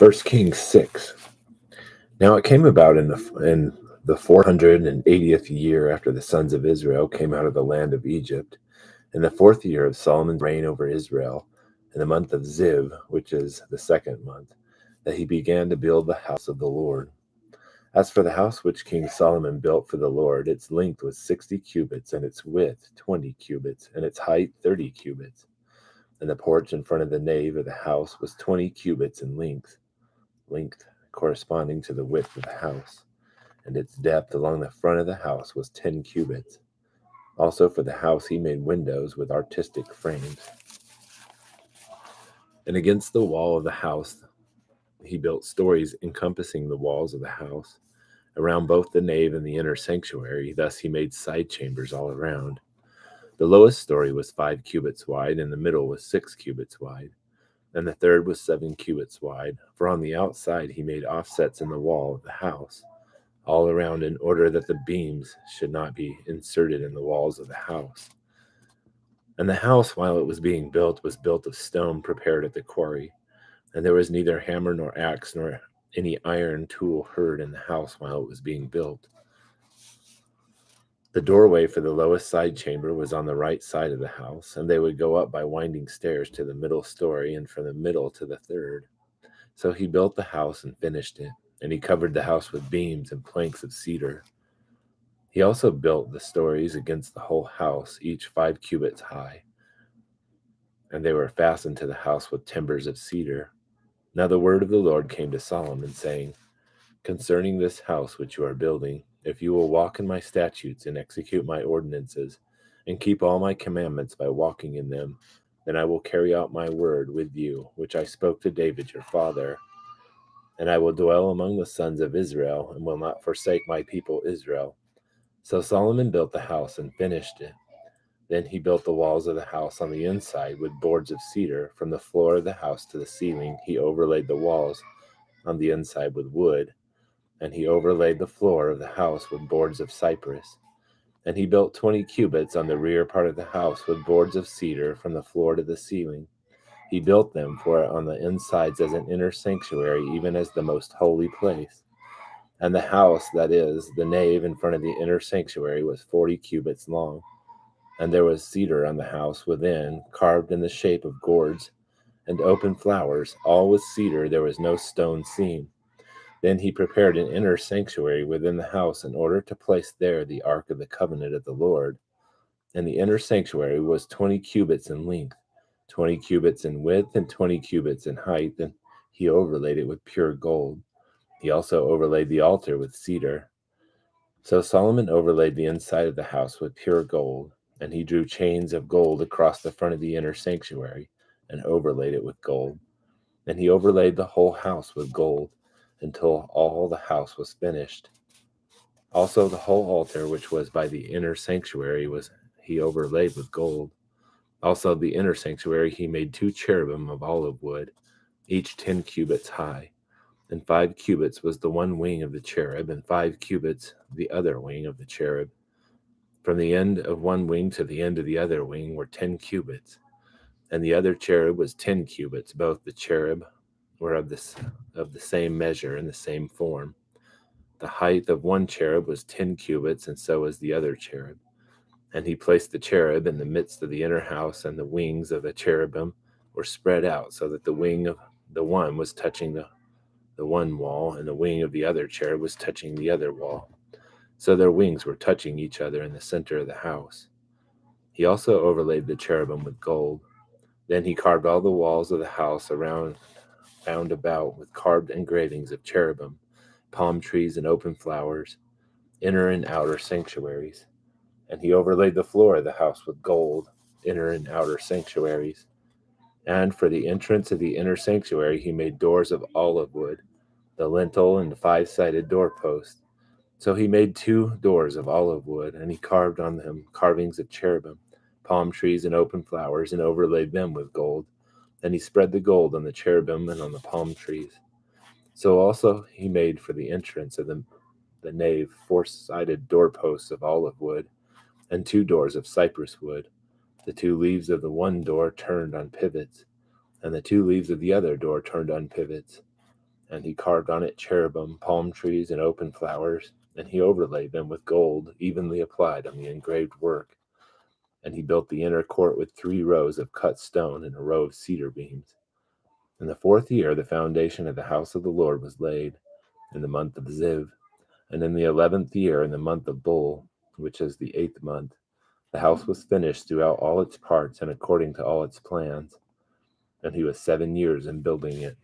First Kings 6. Now it came about in the 480th year after the sons of Israel came out of the land of Egypt, in the fourth year of Solomon's reign over Israel, in the month of Ziv, which is the second month, that he began to build the house of the Lord. As for the house which King Solomon built for the Lord, its length was 60 cubits, and its width 20 cubits, and its height 30 cubits. And the porch in front of the nave of the house was 20 cubits in length corresponding to the width of the house, and its depth along the front of the house was 10 cubits. Also for the house he made windows with artistic frames. And against the wall of the house he built stories encompassing the walls of the house, around both the nave and the inner sanctuary. Thus he made side chambers all around. The lowest story was 5 cubits wide, and the middle was 6 cubits wide, and the third was 7 cubits wide. For on the outside he made offsets in the wall of the house, all around, in order that the beams should not be inserted in the walls of the house. And the house, while it was being built, was built of stone prepared at the quarry, and there was neither hammer nor axe nor any iron tool heard in the house while it was being built. The doorway for the lowest side chamber was on the right side of the house, and they would go up by winding stairs to the middle story, and from the middle to the third. So he built the house and finished it, and he covered the house with beams and planks of cedar. He also built the stories against the whole house, each 5 cubits high, and they were fastened to the house with timbers of cedar. Now the word of the Lord came to Solomon, saying, "Concerning this house which you are building, if you will walk in my statutes and execute my ordinances, and keep all my commandments by walking in them, then I will carry out my word with you, which I spoke to David your father. And I will dwell among the sons of Israel, and will not forsake my people Israel." So Solomon built the house and finished it. Then he built the walls of the house on the inside with boards of cedar. From the floor of the house to the ceiling, he overlaid the walls on the inside with wood, and he overlaid the floor of the house with boards of cypress. And he built 20 cubits on the rear part of the house with boards of cedar from the floor to the ceiling. He built them for it on the insides as an inner sanctuary, even as the most holy place. And the house, that is, the nave in front of the inner sanctuary, was 40 cubits long. And there was cedar on the house within, carved in the shape of gourds, and open flowers, all with cedar. There was no stone seam. Then he prepared an inner sanctuary within the house in order to place there the ark of the covenant of the Lord. And the inner sanctuary was 20 cubits in length, 20 cubits in width, and 20 cubits in height, and he overlaid it with pure gold. He also overlaid the altar with cedar. So Solomon overlaid the inside of the house with pure gold, and he drew chains of gold across the front of the inner sanctuary and overlaid it with gold. And he overlaid the whole house with gold until all the house was finished. Also the whole altar which was by the inner sanctuary was he overlaid with gold. Also the inner sanctuary he made 2 cherubim of olive wood, each 10 cubits high, and 5 cubits was the one wing of the cherub, and 5 cubits the other wing of the cherub. From the end of one wing to the end of the other wing were 10 cubits, and the other cherub was 10 cubits. Both the cherub were of the same measure and the same form. The height of one cherub was 10 cubits, and so was the other cherub. And he placed the cherub in the midst of the inner house, and the wings of the cherubim were spread out, so that the wing of the one was touching the one wall, and the wing of the other cherub was touching the other wall. So their wings were touching each other in the center of the house. He also overlaid the cherubim with gold. Then he carved all the walls of the house round about with carved engravings of cherubim, palm trees, and open flowers, inner and outer sanctuaries. And he overlaid the floor of the house with gold, inner and outer sanctuaries. And for the entrance of the inner sanctuary he made doors of olive wood, the lintel and the 5-sided doorpost. So he made 2 doors of olive wood, and he carved on them carvings of cherubim, palm trees, and open flowers, and overlaid them with gold. And he spread the gold on the cherubim and on the palm trees. So also he made for the entrance of the nave 4-sided doorposts of olive wood, and 2 doors of cypress wood. The 2 leaves of the one door turned on pivots, and the 2 leaves of the other door turned on pivots. And he carved on it cherubim, palm trees, and open flowers, and he overlaid them with gold, evenly applied on the engraved work. And he built the inner court with 3 rows of cut stone and a row of cedar beams. In the 4th year, the foundation of the house of the Lord was laid, in the month of Ziv. And in the 11th year, in the month of Bul, which is the 8th month, the house was finished throughout all its parts and according to all its plans. And he was 7 years in building it.